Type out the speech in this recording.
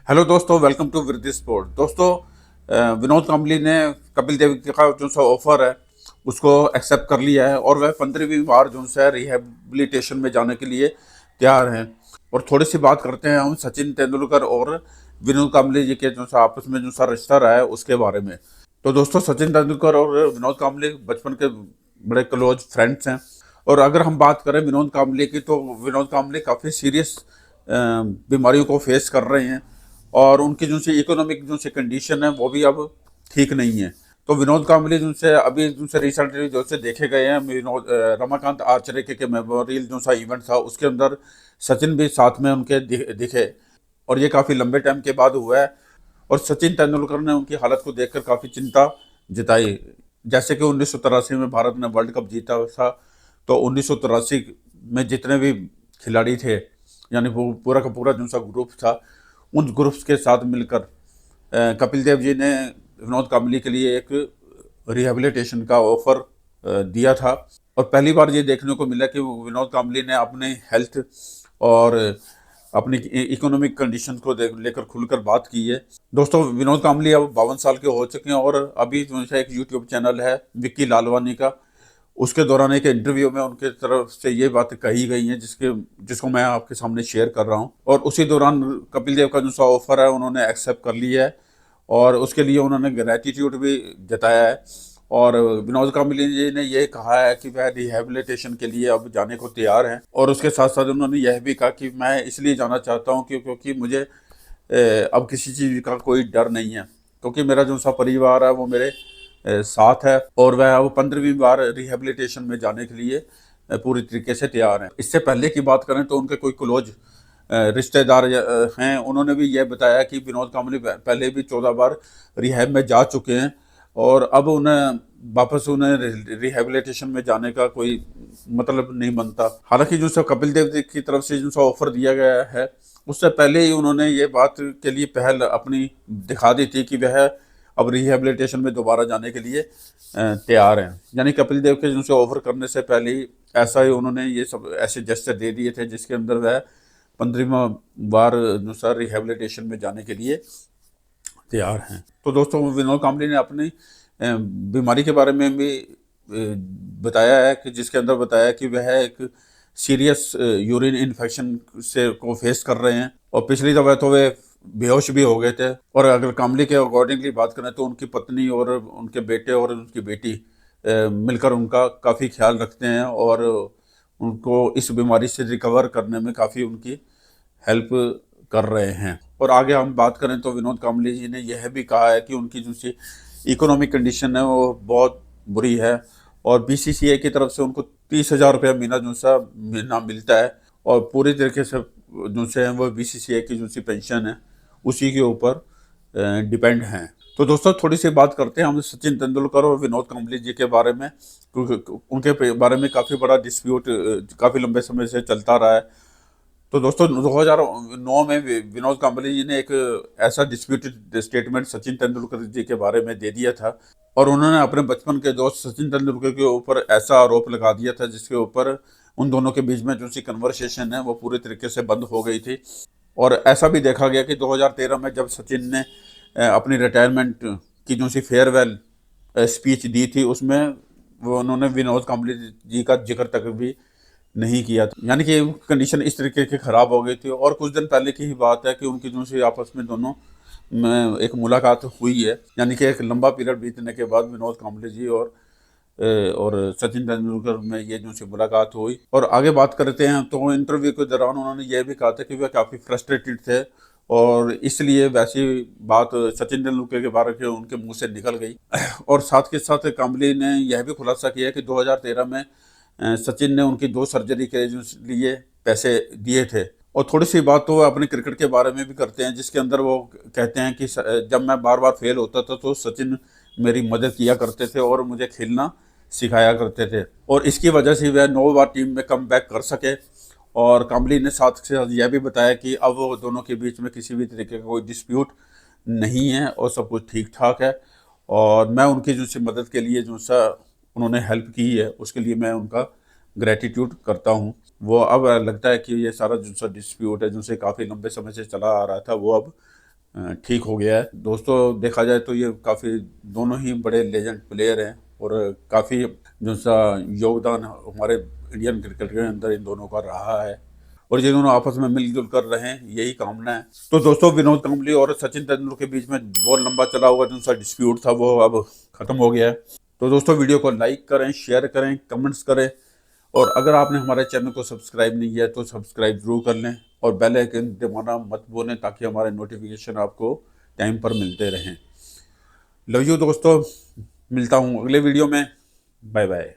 Hello दोस्तों, welcome to Virdi sport. दोस्तों, विनोद कांबली ने कपिल देव का जो सा ऑफर है उसको एक्सेप्ट कर लिया है और वह 15वीं बार जो है रिहेबिलिटेशन में जाने के लिए तैयार हैं। और थोड़ी सी बात करते हैं हम सचिन तेंदुलकर और विनोद कांबली जी के जो सा आपस में जो सा रिश्ता रहा है उसके बारे में। तो दोस्तों, सचिन तेंदुलकर और विनोद कांबली बचपन के बड़े क्लोज फ्रेंड्स हैं। और अगर हम बात करें विनोद कांबली की, तो विनोद कांबली काफ़ी सीरियस बीमारियों को फेस कर रहे हैं और उनकी जो सी इकोनॉमिक जो सी कंडीशन है वो भी अब ठीक नहीं है। तो विनोद कांबली जो से अभी जो से रिसेंटली जो से देखे गए हैं, रमाकांत आर्चरी के मेमोरियल जो सा इवेंट था उसके अंदर सचिन भी साथ में उनके दिखे और ये काफ़ी लंबे टाइम के बाद हुआ है। और सचिन तेंदुलकर ने उनकी हालत को देखकर काफ़ी चिंता जताई। जैसे कि 1983 में भारत ने वर्ल्ड कप जीता था, तो 1983 में जितने भी खिलाड़ी थे, यानी वो पूरा का पूरा जो सा ग्रुप था, उन ग्रुप्स के साथ मिलकर कपिल देव जी ने विनोद कांबली के लिए एक रिहेबिलिटेशन का ऑफर दिया था। और पहली बार ये देखने को मिला कि विनोद कांबली ने अपने हेल्थ और अपनी इकोनॉमिक कंडीशन को लेकर खुलकर बात की है। दोस्तों, विनोद कांबली अब 52 साल के हो चुके हैं और अभी जो है एक यूट्यूब चैनल है विक्की लालवानी का, उसके दौरान एक इंटरव्यू में उनके तरफ से ये बातें कही गई हैं जिसको मैं आपके सामने शेयर कर रहा हूं। और उसी दौरान कपिल देव का जो सा ऑफर है उन्होंने एक्सेप्ट कर लिया है और उसके लिए उन्होंने ग्रेटिट्यूड भी जताया है। और विनोद कांबली जी ने ये कहा है कि वह रिहेबिलिटेशन के लिए अब जाने को तैयार हैं। और उसके साथ साथ उन्होंने यह भी कहा कि मैं इसलिए जाना चाहता हूँ क्योंकि मुझे अब किसी चीज़ का कोई डर नहीं है, क्योंकि मेरा जो सा परिवार है वो मेरे साथ है और वह अब 15वीं बार रिहेबिलिटेशन में जाने के लिए पूरी तरीके से तैयार हैं। इससे पहले की बात करें तो उनके कोई क्लोज रिश्तेदार हैं, उन्होंने भी यह बताया कि विनोद कांबली पहले भी 14 बार रिहैब में जा चुके हैं और अब उन्हें वापस उन्हें रिहेबिलिटेशन में जाने का कोई मतलब नहीं बनता। हालांकि जो सा कपिल देव जी की तरफ से जो सा ऑफर दिया गया है उससे पहले ही उन्होंने ये बात के लिए पहल अपनी दिखा दी थी कि वह अब रिहेबिलिटेशन में दोबारा जाने के लिए तैयार हैं। यानी कपिल देव के जो से ऑफर करने से पहले ही ऐसा ही उन्होंने ये सब ऐसे जेस्चर दे दिए थे जिसके अंदर वह 15वीं बार जो सा रिहेबिलिटेशन में जाने के लिए तैयार हैं। तो दोस्तों, विनोद कांबली ने अपनी बीमारी के बारे में भी बताया है कि जिसके अंदर बताया कि वह एक सीरियस यूरिन इन्फेक्शन से को फेस कर रहे हैं और पिछली दफा तो वे बेहोश भी हो गए थे। और अगर कांबली के अकॉर्डिंगली बात करें तो उनकी पत्नी और उनके बेटे और उनकी बेटी मिलकर उनका काफ़ी ख्याल रखते हैं और उनको इस बीमारी से रिकवर करने में काफ़ी उनकी हेल्प कर रहे हैं। और आगे हम बात करें तो विनोद कांबली जी ने यह भी कहा है कि उनकी जो सी इकोनॉमिक कंडीशन है वो बहुत बुरी है और बीसीसीआई की तरफ से उनको 30,000 रुपया महीना जो सा महीना मिलता है और पूरी तरीके से जो से वो बीसीसीआई की जो सी पेंशन है उसी के ऊपर डिपेंड हैं। तो दोस्तों, थोड़ी सी बात करते हैं हम सचिन तेंदुलकर और विनोद कांबली जी के बारे में, क्योंकि उनके बारे में काफ़ी बड़ा डिस्प्यूट काफ़ी लंबे समय से चलता रहा है। तो दोस्तों, 2009 में विनोद कांबली जी ने एक ऐसा डिस्प्यूटेड स्टेटमेंट सचिन तेंदुलकर जी के बारे में दे दिया था और उन्होंने अपने बचपन के दोस्त सचिन तेंदुलकर के ऊपर ऐसा आरोप लगा दिया था जिसके ऊपर उन दोनों के बीच में जो सी कन्वर्सेशन है वो पूरी तरीके से बंद हो गई थी। और ऐसा भी देखा गया कि 2013 में जब सचिन ने अपनी रिटायरमेंट की जो सी फेयरवेल स्पीच दी थी उसमें वो उन्होंने विनोद कांबली जी का जिक्र तक भी नहीं किया था। यानी कि कंडीशन इस तरीके की ख़राब हो गई थी। और कुछ दिन पहले की ही बात है कि उनकी जो सी आपस में दोनों में एक मुलाकात हुई है। यानी कि एक लंबा पीरियड बीतने के बाद विनोद कांबली जी और सचिन तेंदुलकर में ये जो सी मुलाकात हुई। और आगे बात करते हैं तो इंटरव्यू के दौरान उन्होंने ये भी कहा था कि वह काफ़ी फ्रस्ट्रेटेड थे और इसलिए वैसी बात सचिन तेंदुलकर के बारे में उनके मुंह से निकल गई। और साथ के साथ कांबली ने यह भी खुलासा किया कि 2013 में सचिन ने उनकी 2 सर्जरी के लिए पैसे दिए थे। और थोड़ी सी बात तो अपने क्रिकेट के बारे में भी करते हैं जिसके अंदर वो कहते हैं कि जब मैं बार बार फेल होता था तो सचिन मेरी मदद किया करते थे और मुझे खेलना सिखाया करते थे और इसकी वजह से वह 9 बार टीम में कम बैक कर सके। और कांबली ने साथ के साथ यह भी बताया कि अब वो दोनों के बीच में किसी भी तरीके का कोई डिस्प्यूट नहीं है और सब कुछ ठीक ठाक है। और मैं उनकी जो सी मदद के लिए जो सा उन्होंने हेल्प की है उसके लिए मैं उनका ग्रेटिट्यूड करता हूँ। वो अब लगता है कि ये सारा जो सा डिस्प्यूट है जो से काफ़ी लंबे समय से चला आ रहा था वो अब ठीक हो गया है। दोस्तों देखा जाए तो ये काफ़ी दोनों ही बड़े लेजेंड प्लेयर हैं और काफ़ी जो सा योगदान हमारे इंडियन क्रिकेट के अंदर इन दोनों का रहा है और ये दोनों आपस में मिलजुल कर रहे हैं, यही कामना है। तो दोस्तों विनोद कांबली और सचिन तेंदुलकर के बीच में बहुत लंबा चला हुआ जो सा डिस्प्यूट था वो अब खत्म हो गया है। तो दोस्तों वीडियो को लाइक करें, शेयर करें, कमेंट्स करें और अगर आपने हमारे चैनल को सब्सक्राइब नहीं किया तो सब्सक्राइब जरूर कर लें और बेल आइकन दबाना मत भूलें ताकि हमारे नोटिफिकेशन आपको टाइम पर मिलते रहें। लव यू दोस्तों, मिलता हूँ अगले वीडियो में। Bye bye.